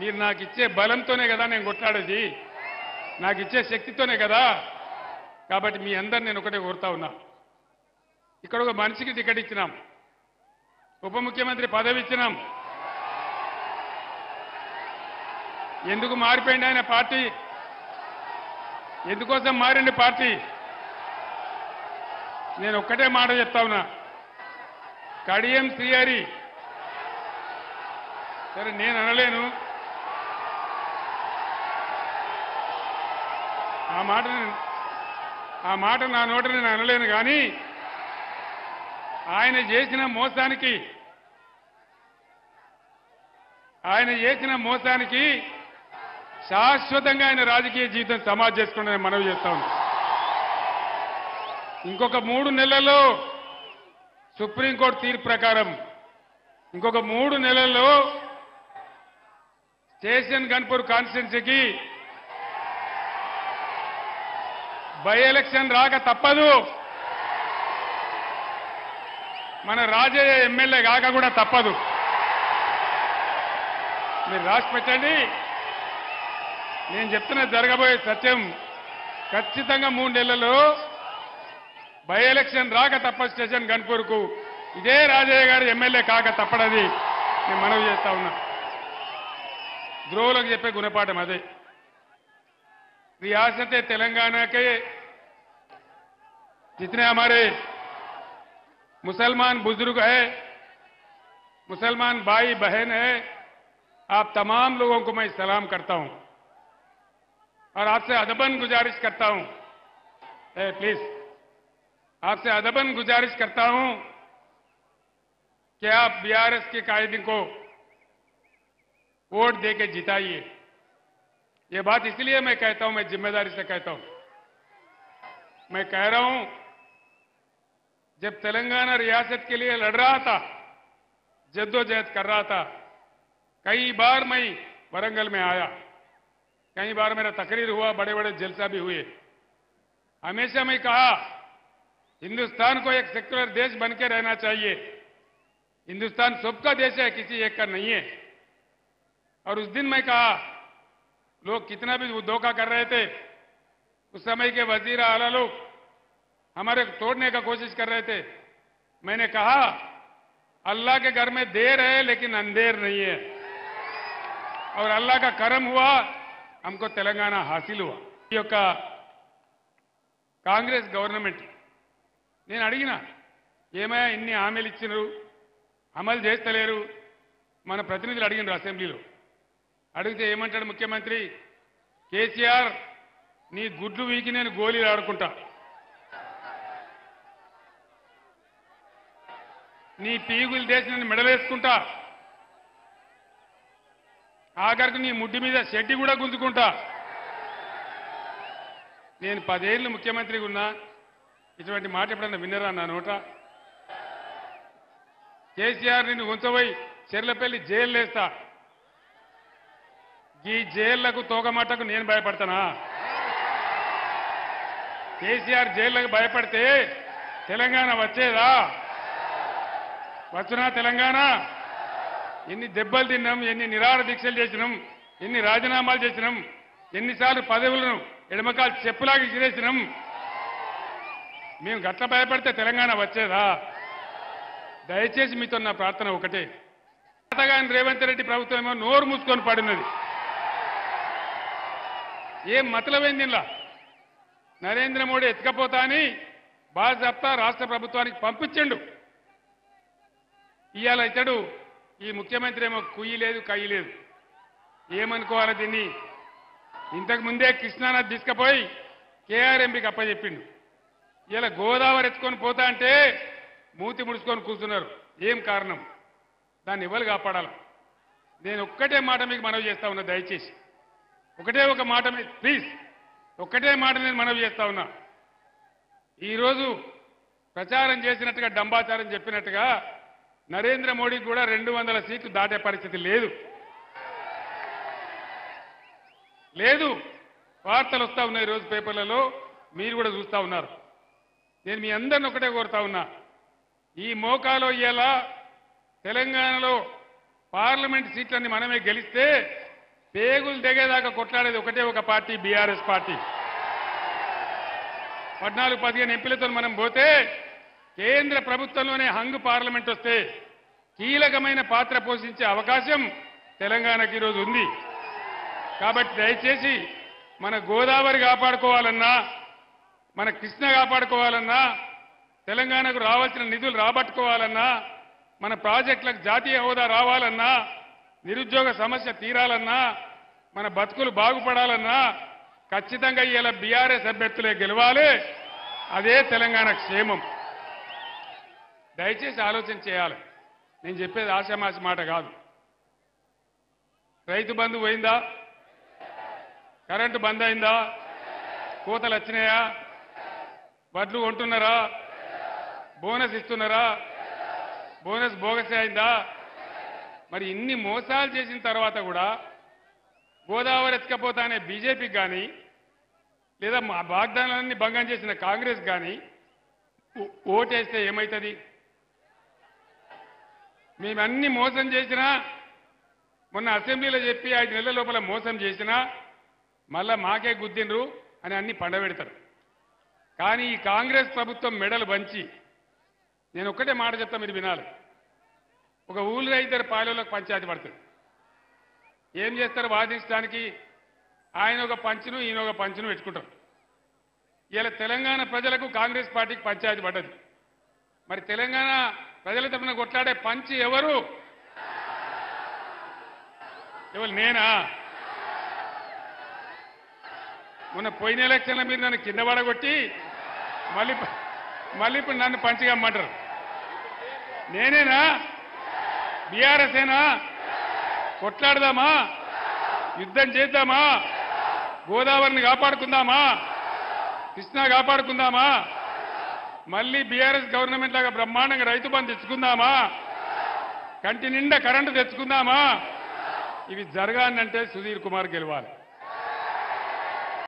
మీరు నాకు ఇచ్చే బలంతోనే కదా నేను కొట్లాడేది, నాకు ఇచ్చే శక్తితోనే కదా. కాబట్టి మీ అందరు నేను ఒకటే కోరుతా ఉన్నా, ఇక్కడ ఒక మనిషికి టికెట్ ఇచ్చినాం, ఉప ముఖ్యమంత్రి పదవి ఇచ్చినాం. ఎందుకు మారిపోయింది ఆయన పార్టీ? ఎందుకోసం మారింది పార్టీ? నేను ఒక్కటే మాట చెప్తా ఉన్నా, కడియం శ్రీహరి సరే నేను అనలేను, ఆ మాట నా నోట నేను అనలేను. కానీ ఆయన చేసిన మోసానికి శాశ్వతంగా ఆయన రాజకీయ జీవితం సమాధి చేసుకుని మనవి చేస్తా ఉన్నా. ఇంకొక 3 నెలల్లో సుప్రీంకోర్టు తీర్పు ప్రకారం ఇంకొక 3 నెలల్లో స్టేషన్ గన్పూర్ కాన్స్టిట్యున్సీకి బై ఎలక్షన్ రాక తప్పదు. మన రాజయ్య ఎమ్మెల్యే కాక కూడా తప్పదు. మీరు రాసి పెట్టండి. నేను చెప్తున్న జరగబోయే సత్యం. ఖచ్చితంగా 3 నెలల్లో బై ఎలక్షన్ రాక తప్ప స్టేషన్ గన్పూర్కు ఇదే రాజయ్య గారు ఎమ్మెల్యే కాక తప్పడది నేను మనవి చేస్తా ఉన్నా. ద్రోవులకు చెప్పే గుణపాఠం అదే. रियासत तेलंगाना के जितने हमारे मुसलमान बुजुर्ग हैं, मुसलमान भाई बहन है, आप तमाम लोगों को मैं सलाम करता हूं और आपसे अदबन गुजारिश करता हूं, प्लीज आपसे अदबन गुजारिश करता हूं कि आप बीआरएस के कायदे को वोट देके जिताइए। ये बात इसलिए मैं कहता हूं, मैं जिम्मेदारी से कहता हूं। मैं कह रहा हूं, जब तेलंगाना रियासत के लिए लड़ रहा था, जद्दोजहद कर रहा था, कई बार मैं वरंगल में आया, कई बार मेरा तकरीर हुआ, बड़े बड़े जलसा भी हुए। हमेशा मैं कहा हिंदुस्तान को एक सेक्युलर देश बन के रहना चाहिए। हिंदुस्तान सबका देश है, किसी एक का नहीं है। और उस दिन मैं कहा, लोग कितना भी धोखा कर रहे थे, उस समय के वजीर आला लोग हमारे तोड़ने का कोशिश कर रहे थे। मैंने कहा अल्लाह के घर में देर है लेकिन अंधेर नहीं है, और अल्लाह का करम हुआ, हमको तेलंगाना हासिल हुआ। ఈ యొక్క కాంగ్రెస్ గవర్నమెంట్ నేను అడిగినా, ఏమయ్యా ఇన్ని హామీలు ఇచ్చినారు, అమలు చేస్తలేరు? మన ప్రతినిధులు అడిగినారు అసెంబ్లీలో. అడిగితే ఏమంటాడు ముఖ్యమంత్రి? కేసీఆర్ నీ గుడ్లు వీకి నేను గోళీలు ఆడుకుంటా, నీ పీగులు దేశం నేను మెడలేసుకుంటా, ఆఖరికి నీ ముడ్డి మీద షెడ్డి కూడా గుంజుకుంటా. నేను 10 ఏళ్ళు ముఖ్యమంత్రిగా ఉన్నా, ఇటువంటి మాట ఎప్పుడన్నా విన్నరా నా నోట? కేసీఆర్ నిన్ను ఉంచబోయి చెర్లపల్లి జైలు వేస్తా, ఈ జైళ్లకు తోకమాటకు నేను భయపడతానా? కేసీఆర్ జైళ్లకు భయపడితే తెలంగాణ వచ్చేదా? వచ్చునా తెలంగాణ? ఎన్ని దెబ్బలు తిన్నాం, ఎన్ని నిరాహార దీక్షలు చేసినాం, ఎన్ని రాజీనామాలు చేసినాం, ఎన్నిసార్లు పదవులను ఎడమకాలు చెప్పులాగా ఇసిరేసినాం. మేము గట్ల భయపడితే తెలంగాణ వచ్చేదా? దయచేసి మీతో నా ప్రార్థన ఒకటే, తాతగాని రేవంత్ రెడ్డి ప్రభుత్వం ఏమో నోరు మూసుకొని పడినది. ఏం మతలబైంది ఇలా? నరేంద్ర మోడీ ఎత్తుకపోతా అని బాజాప్తా రాష్ట్ర ప్రభుత్వానికి పంపించండు. ఇవాళ ఇతడు ఈ ముఖ్యమంత్రి ఏమో కుయ్యి లేదు కయ్యి లేదు. ఏమనుకోవాలి దీన్ని? ఇంతకు ముందే కృష్ణానది తీసుకుపోయి కేఆర్ఎంపీకి అప్పచెప్పిండు. ఇలా గోదావరి ఎత్తుకొని పోతా అంటే మూతి ముడుచుకొని కూర్చున్నారు. ఏం కారణం? దాన్ని ఎవరు కాపాడాలి? నేను ఒక్కటే మాట మీకు మనవి చేస్తా ఉన్నా, దయచేసి ఒకటే ఒక మాట మీద ప్లీజ్, ఒక్కటే మాట నేను మనవి చేస్తా ఉన్నా. ఈరోజు ప్రచారం చేసినట్టుగా డంబాచారం చెప్పినట్టుగా నరేంద్ర మోడీకి కూడా 200 సీట్లు దాటే పరిస్థితి లేదు. వార్తలు వస్తా ఉన్నాయి ఈరోజు పేపర్లలో, మీరు కూడా చూస్తా ఉన్నారు. నేను మీ అందరిని ఒకటే కోరుతా ఉన్నా, ఈ మోకాలో ఇలా తెలంగాణలో పార్లమెంట్ సీట్లన్నీ మనమే గెలిస్తే పేగులు దిగేదాకా కొట్లాడేది ఒకటే ఒక పార్టీ, బీఆర్ఎస్ పార్టీ. 14-15 ఎంపీలతో మనం పోతే కేంద్ర ప్రభుత్వంలోనే హంగ్ పార్లమెంట్ వస్తే కీలకమైన పాత్ర పోషించే అవకాశం తెలంగాణకి ఈరోజు ఉంది. కాబట్టి దయచేసి మన గోదావరి కాపాడుకోవాలన్నా, మన కృష్ణ కాపాడుకోవాలన్నా, తెలంగాణకు రావాల్సిన నిధులు రాబట్టుకోవాలన్నా, మన ప్రాజెక్టులకు జాతీయ హోదా రావాలన్నా, నిరుద్యోగ సమస్య తీరాలన్నా, మన బతుకులు బాగుపడాలన్నా ఖచ్చితంగా ఇలా బీఆర్ఎస్ అభ్యర్థులే గెలవాలి. అదే తెలంగాణ క్షేమం. దయచేసి ఆలోచన చేయాలి. నేను చెప్పేది ఆశామాషి మాట కాదు. రైతు బంధు పోయిందా? కరెంటు బంద్ అయిందా? కోతలు వచ్చినాయా? వడ్లు కొంటున్నారా? బోనస్ ఇస్తున్నారా? బోనస్ బోగస్ అయిందా? మరి ఇన్ని మోసాలు చేసిన తర్వాత కూడా గోదావరి ఎత్తుకపోతానే బీజేపీకి కానీ, లేదా మా వాగ్దానాలన్నీ భంగం చేసిన కాంగ్రెస్ కానీ ఓటేస్తే ఏమవుతుంది? మేమన్నీ మోసం చేసినా, మొన్న అసెంబ్లీలో చెప్పి 5 నెలల లోపల మోసం చేసినా మళ్ళా మాకే గుద్దిండ్రు అని అన్ని పండబెడతారు. కానీ ఈ కాంగ్రెస్ ప్రభుత్వం మెడలు వంచి, నేను ఒక్కటే మాట చెప్తా, మీరు వినాలి. ఒక ఊళ్ళో 2 పాలెలకు పంచాయతీ పడుతుంది. ఏం చేస్తారు? వాదించడానికి ఆయన ఒక పంచును, ఈయన ఒక పంచును పెట్టుకుంటారు. ఇలా తెలంగాణ ప్రజలకు కాంగ్రెస్ పార్టీకి పంచాయతీ పడ్డది. మరి తెలంగాణ ప్రజల తరఫున కొట్లాడే పంచి ఎవరు? నేనా? మొన్న పోయిన ఎలక్షన్ల మీరు నన్ను కింద పడగొట్టి మళ్ళీ ఇప్పుడు నన్ను పంచిగమ్మంటారు. నేనేనా? బీఆర్ఎస్ ఏనా? కొట్లాడదామా? యుద్ధం చేద్దామా? గోదావరిని కాపాడుకుందామా? కృష్ణా కాపాడుకుందామా? మళ్ళీ బీఆర్ఎస్ గవర్నమెంట్ లాగా బ్రహ్మాండంగా రైతు బంధు తెచ్చుకుందామా? కంటి నిండా కరెంటు తెచ్చుకుందామా? ఇవి జరగాలంటే సుధీర్ కుమార్ గెలవాలి.